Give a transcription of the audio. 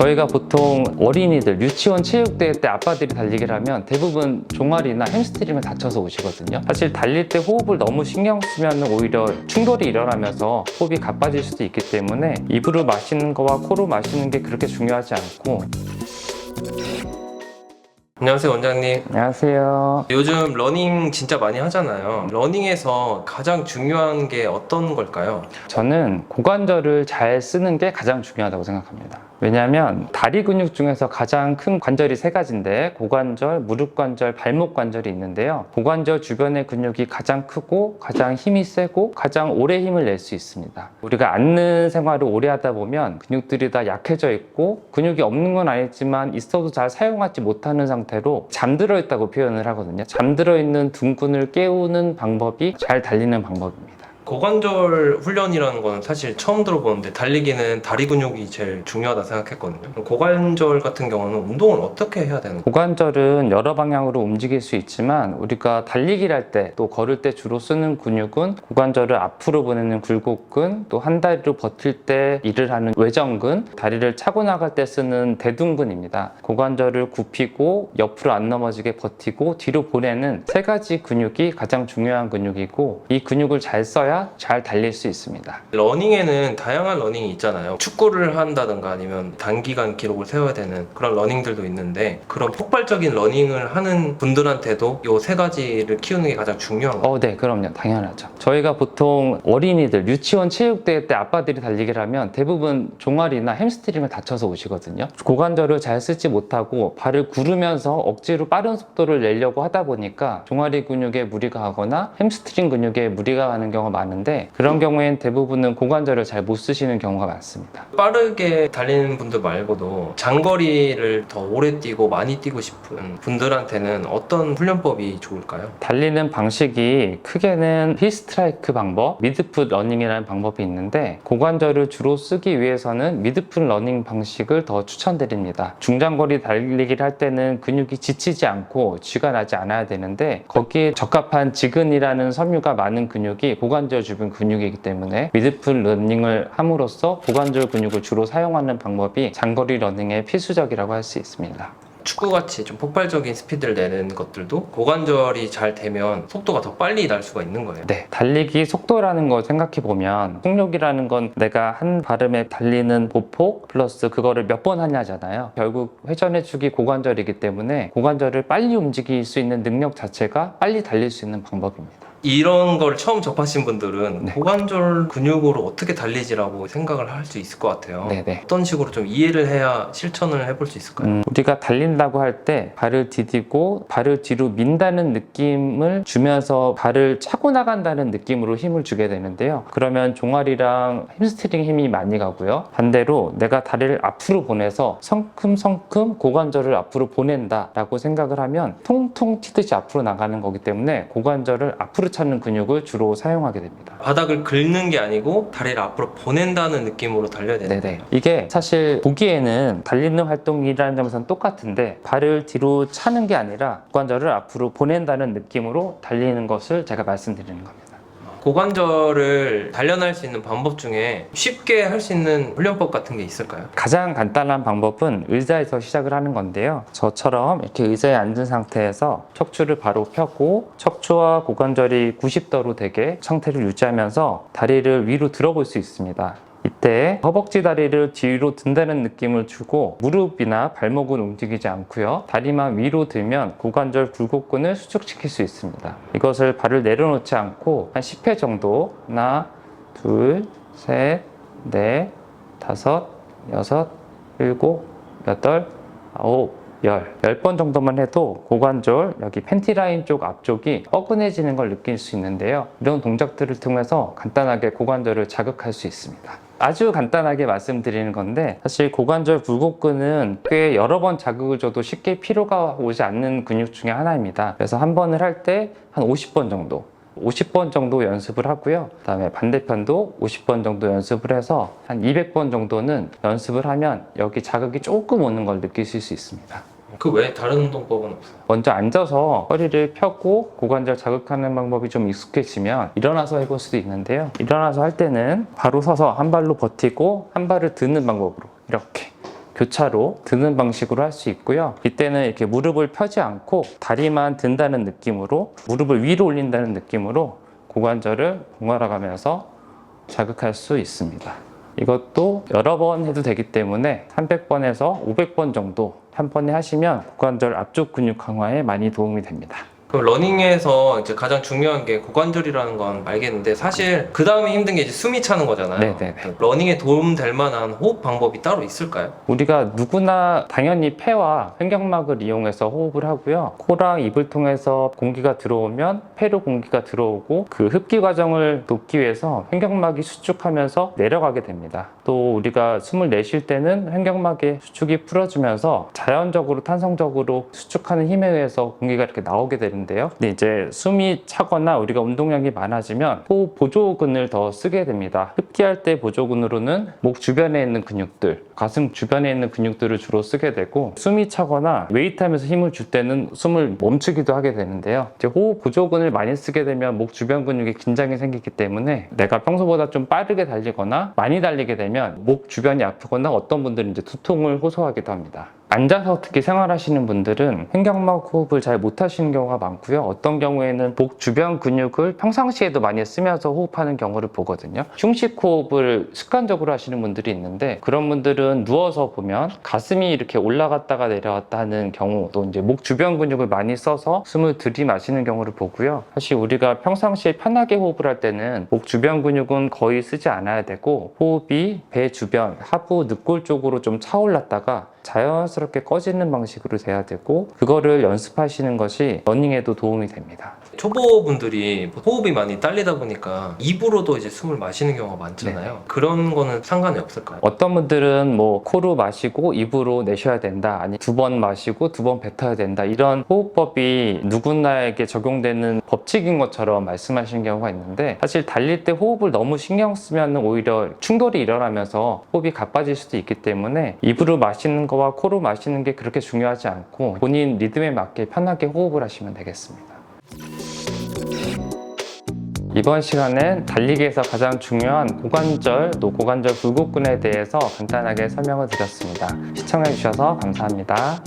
저희가 보통 어린이들 유치원 체육대회 때 아빠들이 달리기를 하면 대부분 종아리나 햄스트링을 다쳐서 오시거든요. 사실 달릴 때 호흡을 너무 신경 쓰면 오히려 충돌이 일어나면서 호흡이 가빠질 수도 있기 때문에 입으로 마시는 거와 코로 마시는 게 그렇게 중요하지 않고. 안녕하세요, 원장님. 안녕하세요. 요즘 러닝 진짜 많이 하잖아요. 러닝에서 가장 중요한 게 어떤 걸까요? 저는 고관절을 잘 쓰는 게 가장 중요하다고 생각합니다. 왜냐하면 다리 근육 중에서 가장 큰 관절이 세 가지인데 고관절, 무릎 관절, 발목 관절이 있는데요. 고관절 주변의 근육이 가장 크고 가장 힘이 세고 가장 오래 힘을 낼 수 있습니다. 우리가 앉는 생활을 오래 하다 보면 근육들이 다 약해져 있고 근육이 없는 건 아니지만 있어도 잘 사용하지 못하는 상태로 잠들어 있다고 표현을 하거든요. 잠들어 있는 둔근을 깨우는 방법이 잘 달리는 방법입니다. 고관절 훈련이라는 거는 사실 처음 들어보는데 달리기는 다리 근육이 제일 중요하다 생각했거든요. 고관절 같은 경우는 운동을 어떻게 해야 되는 거예요? 고관절은 여러 방향으로 움직일 수 있지만 우리가 달리기를 할 때 또 걸을 때 주로 쓰는 근육은 고관절을 앞으로 보내는 굴곡근, 또 한 다리로 버틸 때 일을 하는 외전근, 다리를 차고 나갈 때 쓰는 대둔근입니다. 고관절을 굽히고 옆으로 안 넘어지게 버티고 뒤로 보내는 세 가지 근육이 가장 중요한 근육이고 이 근육을 잘 써야 잘 달릴 수 있습니다. 러닝에는 다양한 러닝이 있잖아요. 축구를 한다든가 아니면 단기간 기록을 세워야 되는 그런 러닝들도 있는데 그런 폭발적인 러닝을 하는 분들한테도 이 세 가지를 키우는 게 가장 중요한 거예요. 네, 그럼요. 당연하죠. 저희가 보통 어린이들 유치원 체육대회 때 아빠들이 달리기를 하면 대부분 종아리나 햄스트링을 다쳐서 오시거든요. 고관절을 잘 쓰지 못하고 발을 구르면서 억지로 빠른 속도를 내려고 하다 보니까 종아리 근육에 무리가 가거나 햄스트링 근육에 무리가 가는 경우가 많은데 그런 경우엔 대부분은 고관절을 잘 못 쓰시는 경우가 많습니다. 빠르게 달리는 분들 말고도 장거리를 더 오래 뛰고 많이 뛰고 싶은 분들한테는 어떤 훈련법이 좋을까요? 달리는 방식이 크게는 힐스트라이크 방법, 미드풋 러닝이라는 방법이 있는데 고관절을 주로 쓰기 위해서는 미드풋 러닝 방식을 더 추천드립니다. 중장거리 달리기를 할 때는 근육이 지치지 않고 쥐가 나지 않아야 되는데 거기에 적합한 지근이라는 섬유가 많은 근육이 고관절 주변 근육이기 때문에 미드풋 러닝을 함으로써 고관절 근육을 주로 사용하는 방법이 장거리 러닝의 필수적이라고 할 수 있습니다. 축구같이 좀 폭발적인 스피드를 내는 것들도 고관절이 잘 되면 속도가 더 빨리 날 수가 있는 거예요. 네, 달리기 속도라는 걸 생각해 보면 속력이라는 건 내가 한 발음에 달리는 보폭 플러스 그거를 몇 번 하냐잖아요. 결국 회전해주기 고관절이기 때문에 고관절을 빨리 움직일 수 있는 능력 자체가 빨리 달릴 수 있는 방법입니다. 이런 걸 처음 접하신 분들은 네. 고관절 근육으로 어떻게 달리지라고 생각을 할 수 있을 것 같아요. 네네. 어떤 식으로 좀 이해를 해야 실천을 해볼 수 있을까요? 우리가 달린다고 할 때 발을 디디고 발을 뒤로 민다는 느낌을 주면서 발을 차고 나간다는 느낌으로 힘을 주게 되는데요. 그러면 종아리랑 햄스트링 힘이 많이 가고요. 반대로 내가 다리를 앞으로 보내서 성큼성큼 고관절을 앞으로 보낸다 라고 생각을 하면 통통 튀듯이 앞으로 나가는 거기 때문에 고관절을 앞으로 찾는 근육을 주로 사용하게 됩니다. 바닥을 긁는 게 아니고 다리를 앞으로 보낸다는 느낌으로 달려야 되는 네네. 이게 사실 보기에는 달리는 활동이라는 점에서는 똑같은데 발을 뒤로 차는 게 아니라 고관절을 앞으로 보낸다는 느낌으로 달리는 것을 제가 말씀드리는 겁니다. 고관절을 단련할 수 있는 방법 중에 쉽게 할 수 있는 훈련법 같은 게 있을까요? 가장 간단한 방법은 의자에서 시작을 하는 건데요. 저처럼 이렇게 의자에 앉은 상태에서 척추를 바로 펴고 척추와 고관절이 90도로 되게 상태를 유지하면서 다리를 위로 들어볼 수 있습니다. 이때 허벅지 다리를 뒤로 든다는 느낌을 주고 무릎이나 발목은 움직이지 않고요. 다리만 위로 들면 고관절 굴곡근을 수축시킬 수 있습니다. 이것을 발을 내려놓지 않고 한 10회 정도 하나, 둘, 셋, 넷, 다섯, 여섯, 일곱, 여덟, 아홉, 10번 정도만 해도 고관절 여기 팬티 라인 쪽 앞쪽이 뻐근해지는 걸 느낄 수 있는데요. 이런 동작들을 통해서 간단하게 고관절을 자극할 수 있습니다. 아주 간단하게 말씀드리는 건데 사실 고관절 굴곡근은 꽤 여러 번 자극을 줘도 쉽게 피로가 오지 않는 근육 중에 하나입니다. 그래서 한 번을 할 때 한 50번 정도 50번 정도 연습을 하고요. 그 다음에 반대편도 50번 정도 연습을 해서 한 200번 정도는 연습을 하면 여기 자극이 조금 오는 걸 느끼실 수 있습니다. 그 외에 다른 운동법은 없어요? 먼저 앉아서 허리를 펴고 고관절 자극하는 방법이 좀 익숙해지면 일어나서 해볼 수도 있는데요. 일어나서 할 때는 바로 서서 한 발로 버티고 한 발을 드는 방법으로 이렇게 교차로 드는 방식으로 할 수 있고요. 이때는 이렇게 무릎을 펴지 않고 다리만 든다는 느낌으로, 무릎을 위로 올린다는 느낌으로 고관절을 번갈아 가면서 자극할 수 있습니다. 이것도 여러 번 해도 되기 때문에 300번에서 500번 정도 한 번에 하시면 고관절 앞쪽 근육 강화에 많이 도움이 됩니다. 그럼 러닝에서 이제 가장 중요한 게 고관절이라는 건 알겠는데 사실 그 다음에 힘든 게 이제 숨이 차는 거잖아요. 네네네. 러닝에 도움 될 만한 호흡 방법이 따로 있을까요? 우리가 누구나 당연히 폐와 횡격막을 이용해서 호흡을 하고요. 코랑 입을 통해서 공기가 들어오면 폐로 공기가 들어오고 그 흡기 과정을 돕기 위해서 횡격막이 수축하면서 내려가게 됩니다. 또 우리가 숨을 내쉴 때는 횡격막의 수축이 풀어주면서 자연적으로 탄성적으로 수축하는 힘에 의해서 공기가 이렇게 나오게 되는데요. 근데 이제 숨이 차거나 우리가 운동량이 많아지면 호흡 보조근을 더 쓰게 됩니다. 흡기할 때 보조근으로는 목 주변에 있는 근육들, 가슴 주변에 있는 근육들을 주로 쓰게 되고, 숨이 차거나 웨이트하면서 힘을 줄 때는 숨을 멈추기도 하게 되는데요. 이제 호흡 보조근을 많이 쓰게 되면 목 주변 근육에 긴장이 생기기 때문에 내가 평소보다 좀 빠르게 달리거나 많이 달리게 되면 목 주변이 아프거나 어떤 분들은 이제 두통을 호소하기도 합니다. 앉아서 특히 생활하시는 분들은 횡격막 호흡을 잘 못하시는 경우가 많고요. 어떤 경우에는 목 주변 근육을 평상시에도 많이 쓰면서 호흡하는 경우를 보거든요. 흉식 호흡을 습관적으로 하시는 분들이 있는데, 그런 분들은 누워서 보면 가슴이 이렇게 올라갔다가 내려왔다 하는 경우, 또 이제 목 주변 근육을 많이 써서 숨을 들이마시는 경우를 보고요. 사실 우리가 평상시에 편하게 호흡을 할 때는 목 주변 근육은 거의 쓰지 않아야 되고, 호흡이 배 주변, 하부 늑골 쪽으로 좀 차올랐다가 자연스럽게 꺼지는 방식으로 돼야 되고, 그거를 연습하시는 것이 러닝에도 도움이 됩니다. 초보분들이 호흡이 많이 딸리다 보니까 입으로도 이제 숨을 마시는 경우가 많잖아요. 그런 거는 상관이 없을까요? 어떤 분들은 뭐 코로 마시고 입으로 내셔야 된다, 아니 2번 마시고 2번 뱉어야 된다, 이런 호흡법이 누구나에게 적용되는 법칙인 것처럼 말씀하시는 경우가 있는데, 사실 달릴 때 호흡을 너무 신경 쓰면 오히려 충돌이 일어나면서 호흡이 가빠질 수도 있기 때문에 입으로 마시는 거와 코로 마시는 게 그렇게 중요하지 않고 본인 리듬에 맞게 편하게 호흡을 하시면 되겠습니다. 이번 시간엔 달리기에서 가장 중요한 고관절, 또 고관절 굴곡근에 대해서 간단하게 설명을 드렸습니다. 시청해주셔서 감사합니다.